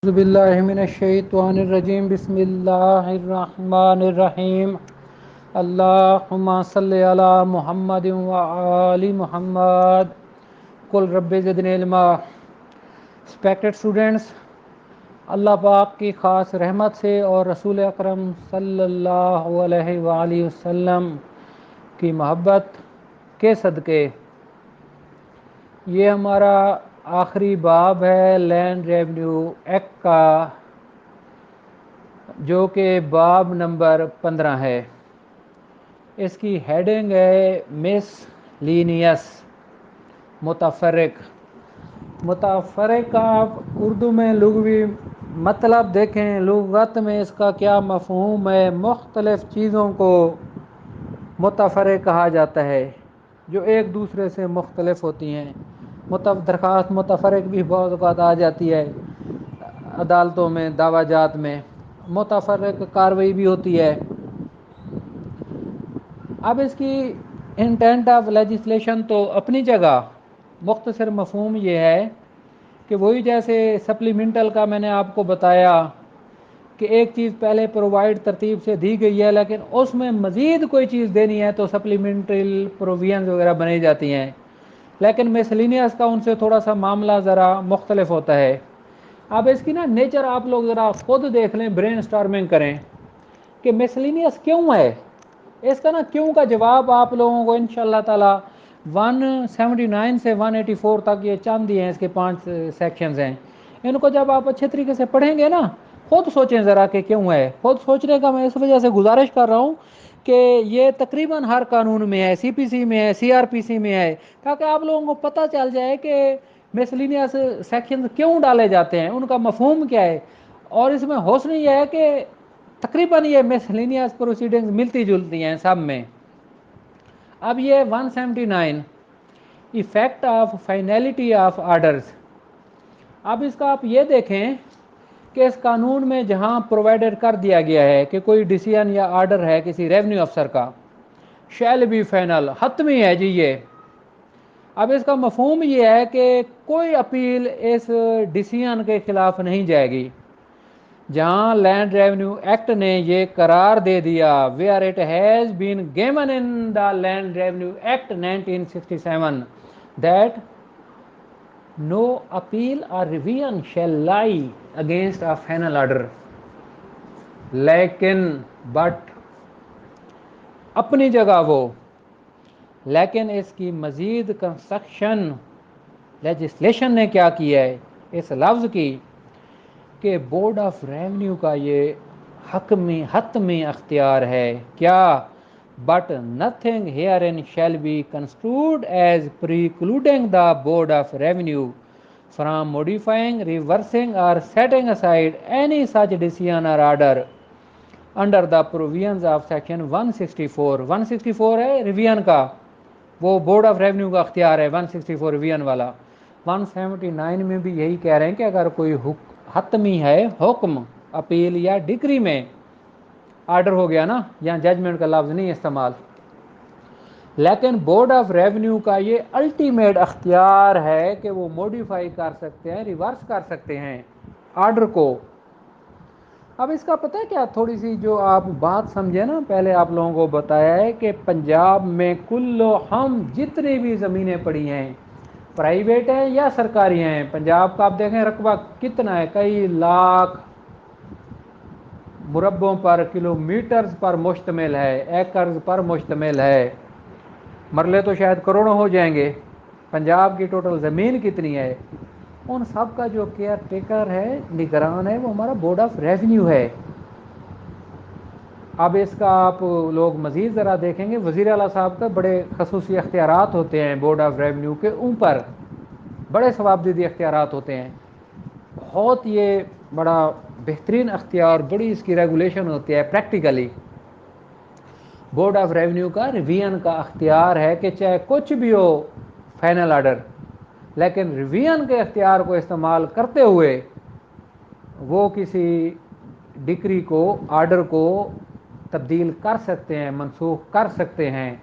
اعوذ باللہ من الشیطان الرجیم بسم اللہ الرحمن الرحیم اللہم صلی علی محمد وآل محمد قل رب زدنی علما. Respected students, اللہ پاک کی خاص رحمت سے اور رسول اکرم صلی اللہ علیہ وآلہ وسلم کی محبت کے صدقے یہ ہمارا آخری باب ہے لینڈ ریونیو ایکٹ کا، جو کہ باب نمبر 15 ہے. اس کی ہیڈنگ ہے مس لینیس، متفرق. متفرق آپ اردو میں لغوی مطلب دیکھیں، لغت میں اس کا کیا مفہوم ہے. مختلف چیزوں کو متفرق کہا جاتا ہے جو ایک دوسرے سے مختلف ہوتی ہیں. درخواست متفرق بھی بہت اوقات آ جاتی ہے عدالتوں میں، دعویٰ جات میں متفرق کارروائی بھی ہوتی ہے. اب اس کی انٹینٹ آف لیجسلیشن تو اپنی جگہ، مختصر مفہوم یہ ہے کہ وہی جیسے سپلیمنٹل کا میں نے آپ کو بتایا کہ ایک چیز پہلے پرووائڈ ترتیب سے دی گئی ہے، لیکن اس میں مزید کوئی چیز دینی ہے تو سپلیمنٹل پروویژنز وغیرہ بنائی جاتی ہیں. لیکن مسلینیس کا ان سے تھوڑا سا معاملہ ذرا مختلف ہوتا ہے. اب اس کی نا نیچر آپ لوگ ذرا خود دیکھ لیں، برین سٹارمنگ کریں کہ مسلینیس کیوں ہے. اس کا نا کیوں کا جواب آپ لوگوں کو انشاءاللہ تعالی 179 سے 184 تک یہ چاند دیے ہیں، اس کے 5 سیکشنز ہیں. ان کو جب آپ اچھے طریقے سے پڑھیں گے نا، خود سوچیں ذرا کہ کیوں ہے. خود سوچنے کا میں اس وجہ سے گزارش کر رہا ہوں کہ یہ تقریباً ہر قانون میں ہے، سی پی سی میں ہے، سی آر پی سی میں ہے، تاکہ آپ لوگوں کو پتہ چل جائے کہ مسلینیس سیکشن کیوں ڈالے جاتے ہیں، ان کا مفہوم کیا ہے. اور اس میں حسن یہ ہے کہ تقریباً یہ مسلینیس پروسیڈنگز ملتی جلتی ہیں سب میں. اب یہ 179 effect of finality of orders. اب اس کا آپ یہ دیکھیں کہ اس قانون میں جہاں پرووائڈر کر دیا گیا ہے کہ کوئی ڈیسیژن یا آرڈر ہے کسی ریونیو افسر کا، شیل بی فائنل، حتمی ہے جی یہ. اب اس کا مفہوم یہ ہے کہ کوئی اپیل اس ڈیسیژن کے خلاف نہیں جائے گی. جہاں لینڈ ریونیو ایکٹ نے یہ قرار دے دیا، where it has been given in the land revenue act 1967 that no appeal اور revision shall lie against a final order. لیکن بٹ اپنی جگہ وہ، لیکن اس کی مزید کنسٹرکشن لیجسلیشن نے کیا کیا ہے اس لفظ کی کہ بورڈ آف ریونیو کا یہ حتمی اختیار ہے. کیا؟ But nothing herein shall be construed as precluding the board of revenue from modifying, reversing or setting aside any such decision or order under the provisions of section 164. 164 ہے revision کا، وہ board of revenue کا اختیار ہے 164 revision والا. 179 میں بھی یہی کہہ رہے ہیں کہ اگر کوئی حتمی ہے حکم، اپیل یا ڈگری میں آرڈر ہو گیا نا، یہاں ججمنٹ کا لفظ نہیں استعمال، لیکن بورڈ آف ریونیو کا یہ الٹیمیٹ اختیار ہے کہ وہ موڈیفائی کر سکتے ہیں، ریورس کر سکتے ہیں آرڈر کو. اب اس کا پتہ ہے کیا، تھوڑی سی جو آپ بات سمجھے نا، پہلے آپ لوگوں کو بتایا ہے کہ پنجاب میں ہم جتنی بھی زمینیں پڑی ہیں، پرائیویٹ ہیں یا سرکاری ہیں، پنجاب کا آپ دیکھیں رقبہ کتنا ہے، کئی لاکھ مربعوں پر، کلومیٹرز پر مشتمل ہے، ایکرز پر مشتمل ہے. مرلے تو شاید کروڑوں ہو جائیں گے. پنجاب کی ٹوٹل زمین کتنی ہے، ان سب کا جو کیئر ٹیکر ہے، نگران ہے، وہ ہمارا بورڈ آف ریونیو ہے. اب اس کا آپ لوگ مزید ذرا دیکھیں گے، وزیر اعلیٰ صاحب کا بڑے خصوصی اختیارات ہوتے ہیں بورڈ آف ریونیو کے اوپر، بڑے ثوابدیدی اختیارات ہوتے ہیں. بہت یہ بڑا بہترین اختیار، بڑی اس کی ریگولیشن ہوتی ہے. پریکٹیکلی بورڈ آف ریونیو کا ریویژن کا اختیار ہے کہ چاہے کچھ بھی ہو فائنل آرڈر، لیکن ریویژن کے اختیار کو استعمال کرتے ہوئے وہ کسی ڈگری کو، آرڈر کو تبدیل کر سکتے ہیں، منسوخ کر سکتے ہیں.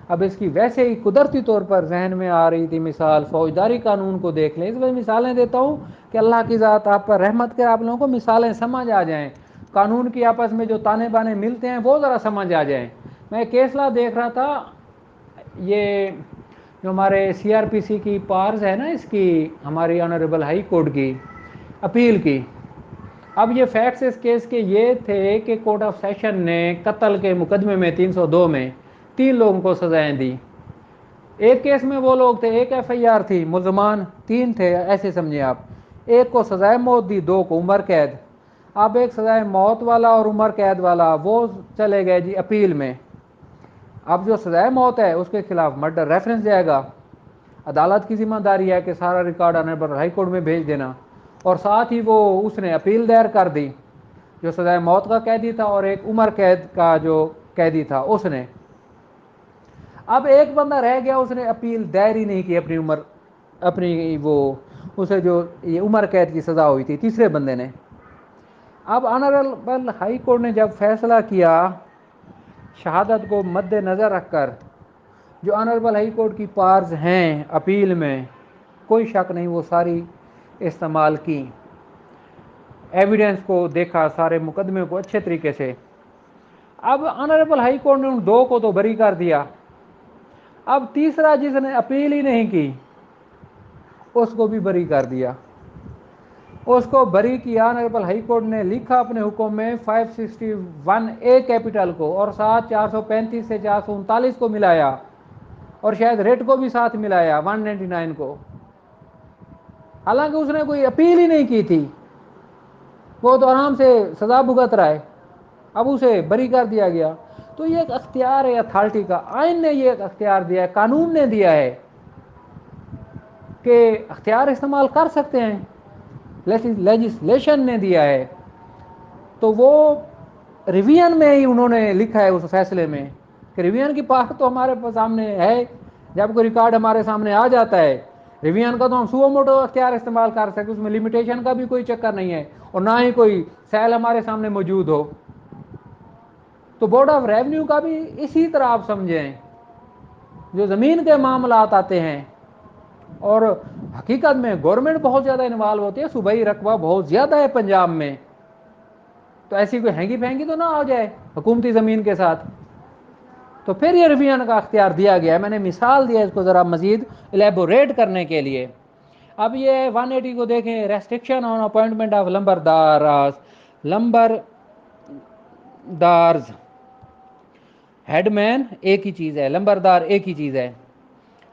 اب اس کی ویسے ہی قدرتی طور پر ذہن میں آ رہی تھی مثال، فوجداری قانون کو دیکھ لیں. اس میں مثالیں دیتا ہوں کہ اللہ کی ذات آپ پر رحمت کرے، آپ لوگوں کو مثالیں سمجھ آ جائیں، قانون کی آپس میں جو تانے بانے ملتے ہیں وہ ذرا سمجھ آ جائیں۔ میں ایک کیسلا دیکھ رہا تھا، یہ جو ہمارے سی آر پی سی کی پارز ہے نا، اس کی ہماری آنریبل ہائی کورٹ کی اپیل کی، اب یہ فیکٹس اس کیس کے یہ تھے کہ کورٹ آف سیشن نے قتل کے مقدمے میں 302 میں 3 لوگوں کو سزائیں دی۔ ایک کیس میں وہ لوگ تھے، ایک ایف آئی آر تھی، ملزمان 3 تھے، ایسے سمجھیں آپ، ایک کو سزائے موت دی، 2 کو عمر قید۔ اب ایک سزائے موت والا اور عمر قید والا وہ چلے گئے جی اپیل میں۔ اب جو سزائے موت ہے اس کے خلاف مرڈر ریفرنس جائے گا، عدالت کی ذمہ داری ہے کہ سارا ریکارڈ آنریبل ہائی کورٹ میں بھیج دینا، اور ساتھ ہی وہ اس نے اپیل دائر کر دی، جو سزائے موت کا قیدی تھا اور ایک عمر قید کا جو قیدی تھا اس نے۔ اب ایک بندہ رہ گیا، اس نے اپیل دائر ہی نہیں کی اپنی وہ اسے جو یہ عمر قید کی سزا ہوئی تھی، تیسرے بندے نے۔ اب آنریبل ہائی کورٹ نے جب فیصلہ کیا شہادت کو مد نظر رکھ کر، جو آنریبل ہائی کورٹ کی پارز ہیں اپیل میں، کوئی شک نہیں وہ ساری استعمال کی، ایویڈنس کو دیکھا، سارے مقدمے کو اچھے طریقے سے۔ اب آنریبل ہائی کورٹ نے ان 2 کو تو بری کر دیا، اب تیسرا جس نے اپیل ہی نہیں کی اس کو بھی بری کر دیا۔ اس کو بری کیا، آنریبل ہائی کورٹ نے لکھا اپنے حکم میں 561A کیپٹل کو، اور ساتھ 435 سے 439 کو ملایا، اور شاید ریٹ کو بھی ساتھ ملایا 199 کو، حالانکہ اس نے کوئی اپیل ہی نہیں کی تھی، وہ تو آرام سے سزا بھگت رہا ہے، اب اسے بری کر دیا گیا۔ تو یہ ایک اختیار ہے اتھارٹی کا، آئین نے یہ ایک اختیار دیا ہے، قانون نے دیا ہے کہ اختیار استعمال کر سکتے ہیں، لیجسلیشن نے دیا ہے۔ تو وہ ریویژن میں ہی انہوں نے لکھا ہے اس فیصلے میں کہ ریویژن کی پارٹ تو ہمارے سامنے ہے، جب کوئی ریکارڈ ہمارے سامنے آ جاتا ہے ریویژن کا تو ہم سو موٹو اختیار استعمال کر سکتے، اس میں لمیٹیشن کا بھی کوئی چکر نہیں ہے، اور نہ ہی کوئی سیل ہمارے سامنے موجود ہو۔ تو بورڈ آف ریونیو کا بھی اسی طرح آپ سمجھیں، جو زمین کے معاملات آتے ہیں، اور حقیقت میں گورنمنٹ بہت زیادہ انوالو ہوتی ہے، صوبائی رقبہ بہت زیادہ ہے پنجاب میں، تو ایسی کوئی ہینگی پھینگی تو نہ ہو جائے حکومتی زمین کے ساتھ، تو پھر یہ ریویژن کا اختیار دیا گیا ہے۔ میں نے مثال دیا اس کو ذرا مزید الیبوریٹ کرنے کے لیے۔ اب یہ 180 کو دیکھیں، restriction on appointment of lambardars, headman ایک ہی چیز ہے، لمبردار ایک ہی چیز ہے۔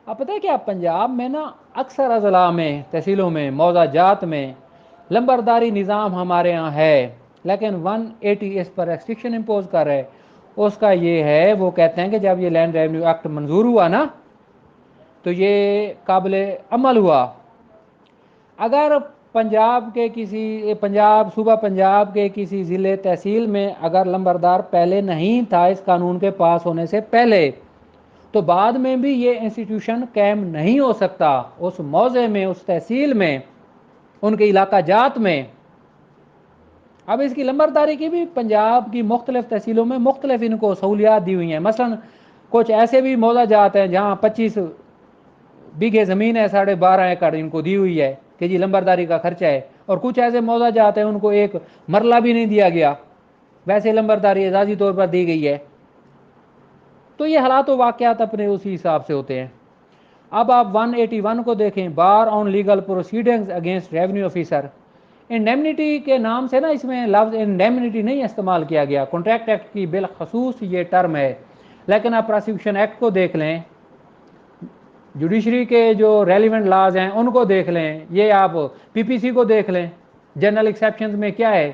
اب پتہ ہے کیا، پنجاب میں نا اکثر اضلاع میں، تحصیلوں میں، موضع جات میں لمبرداری نظام ہمارے ہاں ہے، لیکن 180 اس پر ریسٹرکشن امپوز کر رہے۔ اس کا یہ ہے، وہ کہتے ہیں کہ جب یہ لینڈ ریونیو ایکٹ منظور ہوا نا تو یہ قابل عمل ہوا، اگر صوبہ پنجاب کے کسی ضلع تحصیل میں اگر لمبردار پہلے نہیں تھا اس قانون کے پاس ہونے سے پہلے، تو بعد میں بھی یہ انسٹیٹیوشن قائم نہیں ہو سکتا اس موضع میں، اس تحصیل میں، ان کے علاقہ جات میں۔ اب اس کی لمبرداری کی بھی پنجاب کی مختلف تحصیلوں میں مختلف ان کو سہولیات دی ہوئی ہیں، مثلا کچھ ایسے بھی موضع جات ہیں جہاں 25 بیگھے زمین ہے، 12.5 ایکڑ ان کو دی ہوئی ہے کہ جی لمبرداری کا خرچہ ہے، اور کچھ ایسے موضع جات ہیں ان کو ایک مرلہ بھی نہیں دیا گیا، ویسے لمبرداری اعزازی طور پر دی گئی ہے۔ تو یہ حالات و واقعات اپنے اسی حساب سے ہوتے ہیں۔ اب آپ 181 کو دیکھیں، bar on legal proceedings against revenue officer. Indemnity کے نام سے نا اس میں لفظ انڈیمنیٹی نہیں استعمال کیا گیا، کانٹریکٹ ایکٹ کی بالخصوص یہ ٹرم ہے، لیکن آپ پروسیکیوشن ایکٹ کو دیکھ لیں، جوڈیشری کے جو ریلیونٹ لاز ہیں ان کو دیکھ لیں، یہ آپ پی پی سی کو دیکھ لیں، جنرل ایکسیپشنز میں کیا ہے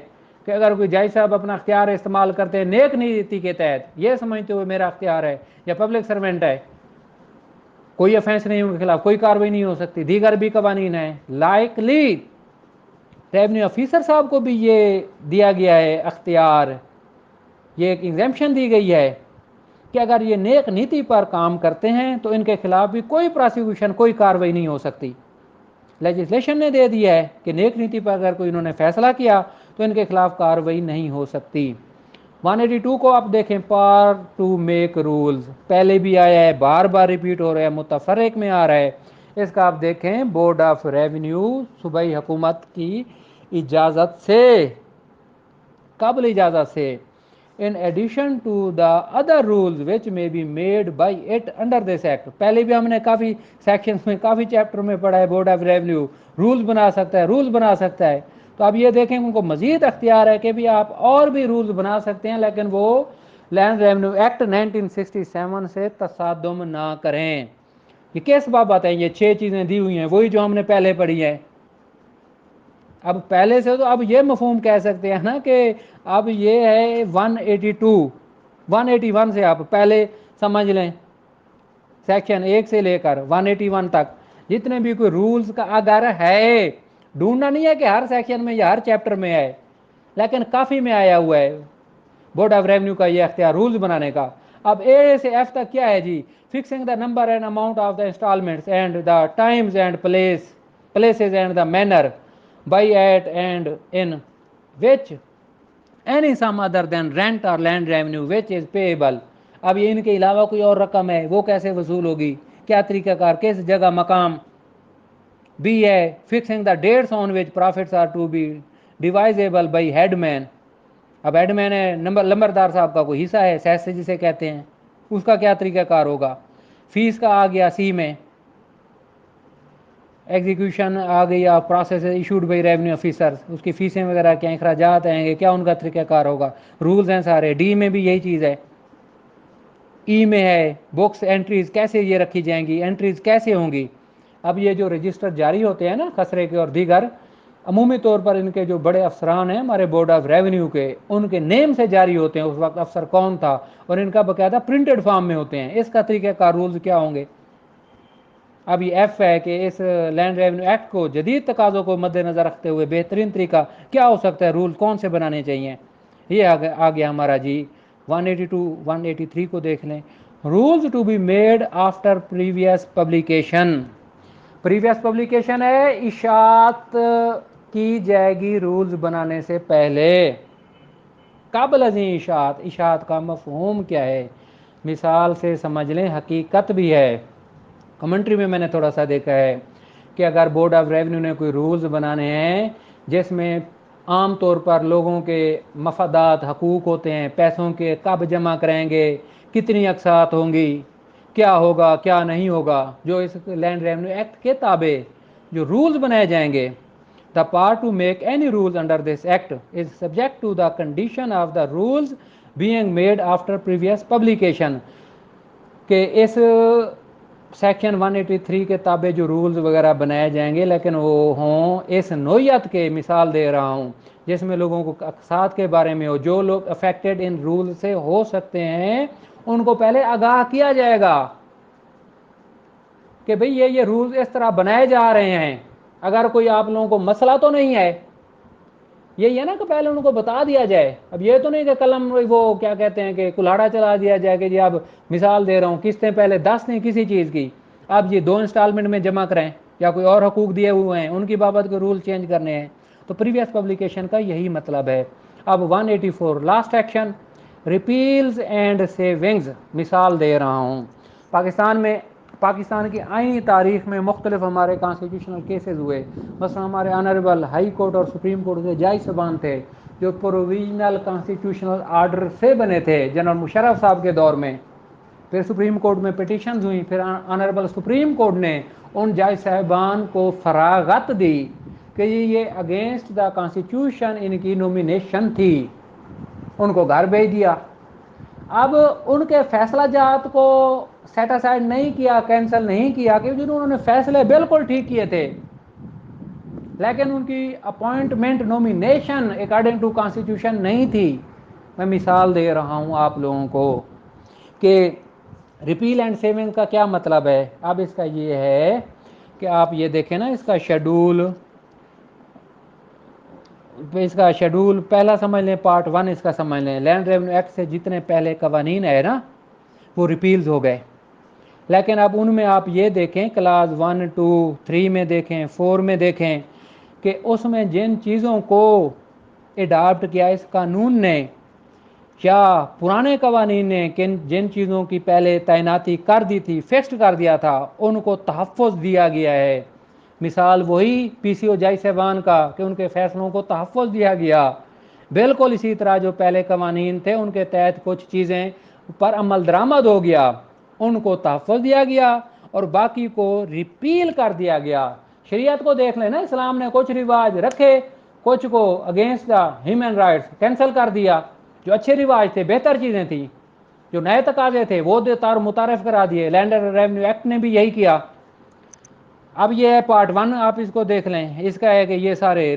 کہ اگر کوئی جج صاحب اپنا اختیار استعمال کرتے ہیں نیک نیتی کے تحت، یہ سمجھتے ہوئے میرا اختیار ہے، یا پبلک سرونٹ ہے، کوئی افینس نہیں ان کے خلاف، کوئی کارروائی نہیں ہو سکتی، دیگر بھی قوانین ہیں، لائکلی ریونیو آفیسر صاحب کو بھی یہ دیا گیا ہے اختیار، یہ ایک ایگزیمپشن دی گئی ہے کہ اگر یہ نیک نیتی پر کام کرتے ہیں تو ان کے خلاف بھی کوئی پروسیکیوشن، کوئی کارروائی نہیں ہو سکتی۔ لیجسلیشن نے دے دیا ہے کہ نیک نیتی پر اگر کوئی انہوں نے فیصلہ کیا تو ان کے خلاف کارروائی نہیں ہو سکتی۔ 182 کو آپ دیکھیں، پار ٹو میک رولز، پہلے بھی آیا ہے، بار بار ریپیٹ ہو رہا ہے، متفرق میں آ رہا ہے اس کا آپ دیکھیں بورڈ آف ریونیو صوبائی حکومت کی اجازت سے، قبل اجازت سے، in addition to the other rules which may be made by it under this act. پہلے بھی ہم نے کافی سیکشن میں کافی چیپٹر میں پڑھا ہے بورڈ آف ریونیو رولز بنا سکتا ہے، رولز بنا سکتا ہے. تو اب یہ دیکھیں ان کو مزید اختیار ہے کہ بھی آپ اور بھی رولز بنا سکتے ہیں، لیکن وہ لینڈ ریونیو ایکٹ 1967 سے تصادم نہ کریں. یہ کس بابت ہے؟ یہ 6 چیزیں دی ہوئی ہیں، وہی جو ہم نے پہلے پڑھی ہیں. اب پہلے سے تو اب یہ مفہوم کہہ سکتے ہیں نا کہ اب یہ ہے 182 181 سے آپ پہلے سمجھ لیں، سیکشن 1 سے لے کر 181 تک جتنے بھی کوئی رولز کا اگر ہے، ڈھونڈنا نہیں ہے کہ ہر سیکشن میں یا ہر چیپٹر میں ہے، لیکن کافی میں آیا ہوا ہے بورڈ آف ریونیو کا یہ اختیار رولز بنانے کا. اب اے سے ایف تک کیا ہے جی؟ Fixing the number and amount of the instalments and the times and places and the manner by it and in which any sum other than rent or land revenue which is payable. اب یہ ان کے علاوہ کوئی اور رقم ہے وہ کیسے وصول ہوگی، کیا طریقہ کار، کس جگہ، مقام. بی ہے fixing the dates on which profits are to be divisible by headman. اب ہیڈ مین ہے لمبردار صاحب کا کوئی حصہ ہے، سیس سے جسے کہتے ہیں، اس کا کیا طریقہ کار ہوگا. فیس کا آ گیا سی میں، ایگزیکیوشن آ گئی، process issued by revenue officer, اس کی فیسیں وغیرہ کیا، اخراجات آئیں گے، کیا ان کا طریقہ کار ہوگا. رولز ہیں سارے. ڈی میں بھی یہی چیز ہے. ای میں ہے بکس انٹریز کیسے یہ رکھی جائیں گی، انٹریز کیسے ہوں گی. اب یہ جو رجسٹر جاری ہوتے ہیں نا خسرے کے اور دیگر، عمومی طور پر ان کے جو بڑے افسران ہیں ہمارے بورڈ آف ریونیو کے، ان کے نیم سے جاری ہوتے ہیں. اس وقت افسر کون تھا، اور ان کا باقاعدہ پرنٹڈ فارم میں ہوتے ہیں. اس کا طریقہ کار رولز کیا ہوں گے. اب یہ ایف ہے کہ اس لینڈ ریونیو ایکٹ کو جدید تقاضوں کو مد نظر رکھتے ہوئے بہترین طریقہ کیا ہو سکتا ہے، رول کون سے بنانے چاہیے. یہ آ گیا ہمارا جی 182 183 کو دیکھ لیں. Rules to be made after previous publication. Previous publication ہے اشاعت کی جائے گی رولز بنانے سے پہلے. قبل ازیں اشاعت، اشاعت کا مفہوم کیا ہے، مثال سے سمجھ لیں، حقیقت بھی ہے. کمنٹری میں نے تھوڑا سا دیکھا ہے کہ اگر بورڈ آف ریونیو نے کوئی رولز بنانے ہیں جس میں عام طور پر لوگوں کے مفادات، حقوق ہوتے ہیں، پیسوں کے کب جمع کریں گے، کتنی اقساط ہوں گی، کیا ہوگا کیا نہیں ہوگا، جو اس لینڈ ریونیو ایکٹ کے تابع جو رولز بنائے جائیں گے. The power to make any rules under this act is subject to the condition of the rules being made after previous publication. کہ اس سیکشن 183 کے تابع جو رولز وغیرہ بنائے جائیں گے، لیکن وہ ہوں اس نوعیت کے، مثال دے رہا ہوں، جس میں لوگوں کو اقساط کے بارے میں ہو. جو لوگ افیکٹڈ ان رول سے ہو سکتے ہیں ان کو پہلے آگاہ کیا جائے گا کہ بھئی یہ رولز اس طرح بنائے جا رہے ہیں. اگر کوئی آپ لوگوں کو مسئلہ تو نہیں ہے، یہی ہے نا کہ پہلے ان کو بتا دیا جائے. اب یہ تو نہیں کہ قلم وہ کیا کہتے ہیں کہ کلاڑا چلا دیا جائے کہ جی اب مثال دے رہا ہوں قسطیں پہلے 10 نہیں کسی چیز کی، اب یہ 2 انسٹالمنٹ میں جمع کریں، یا کوئی اور حقوق دیے ہوئے ہیں ان کی بابت کے رول چینج کرنے ہیں. تو پریویس پبلیکیشن کا یہی مطلب ہے. اب 184 لاسٹ ایکشن ریپیلز اینڈ سیونگز. مثال دے رہا ہوں، پاکستان کی آئینی تاریخ میں مختلف ہمارے کانسٹیٹیوشنل کیسز ہوئے. مثلا ہمارے آنریبل ہائی کورٹ اور سپریم کورٹ کے جائز سبان تھے جو پروویژنل کانسٹیٹیوشنل آرڈر سے بنے تھے جنرل مشرف صاحب کے دور میں. پھر سپریم کورٹ میں پٹیشنز ہوئیں، پھر آنریبل سپریم کورٹ نے ان جائز صاحبان کو فراغت دی کہ یہ اگینسٹ دا کانسٹیٹیوشن ان کی نومینیشن تھی، ان کو گھر بھیج دیا. اب ان کے فیصلہ جات کو سیٹ اسائڈ نہیں کیا، کینسل نہیں کیا، کہ جنہوں نے فیصلے بالکل ٹھیک کیے تھے، لیکن ان کی appointment nomination according to constitution نہیں تھی. میں مثال دے رہا ہوں آپ لوگوں کو کہ ریپیل اینڈ سیونگ کا کیا مطلب ہے. اب اس کا یہ ہے کہ آپ یہ دیکھیں نا، اس کا شیڈول پہلا سمجھ لیں، پارٹ 1 اس کا سمجھ لیں. لینڈ ریونیو ایکٹ سے جتنے پہلے قوانین ہے نا وہ ریپیلز ہو گئے، لیکن اب ان میں آپ یہ دیکھیں کلاس 1 2 3 میں دیکھیں، 4 میں دیکھیں کہ اس میں جن چیزوں کو اڈاپٹ کیا اس قانون نے، یا پرانے قوانین نے جن چیزوں کی پہلے تعیناتی کر دی تھی، فکسڈ کر دیا تھا، ان کو تحفظ دیا گیا ہے۔ مثال وہی پی سی او جائی صاحبان کا کہ ان کے فیصلوں کو تحفظ دیا گیا۔ بالکل اسی طرح جو پہلے قوانین تھے ان کے تحت کچھ چیزیں پر عمل درآمد ہو گیا، ان کو تحفظ دیا گیا اور باقی کو ریپیل کر دیا گیا۔ شریعت کو دیکھ لیں نا، اسلام نے کچھ رواج رکھے، کچھ کو against the human rights cancel کر دیا۔ جو اچھے رواج تھے، بہتر چیزیں تھیں، جو نئے تقاضے تھے وہ متعارف کرا دیے۔ لینڈ ریونیو ایکٹ نے بھی یہی کیا۔ اب یہ ہے پارٹ 1، آپ اس کو دیکھ لیں، اس کا ہے کہ یہ سارے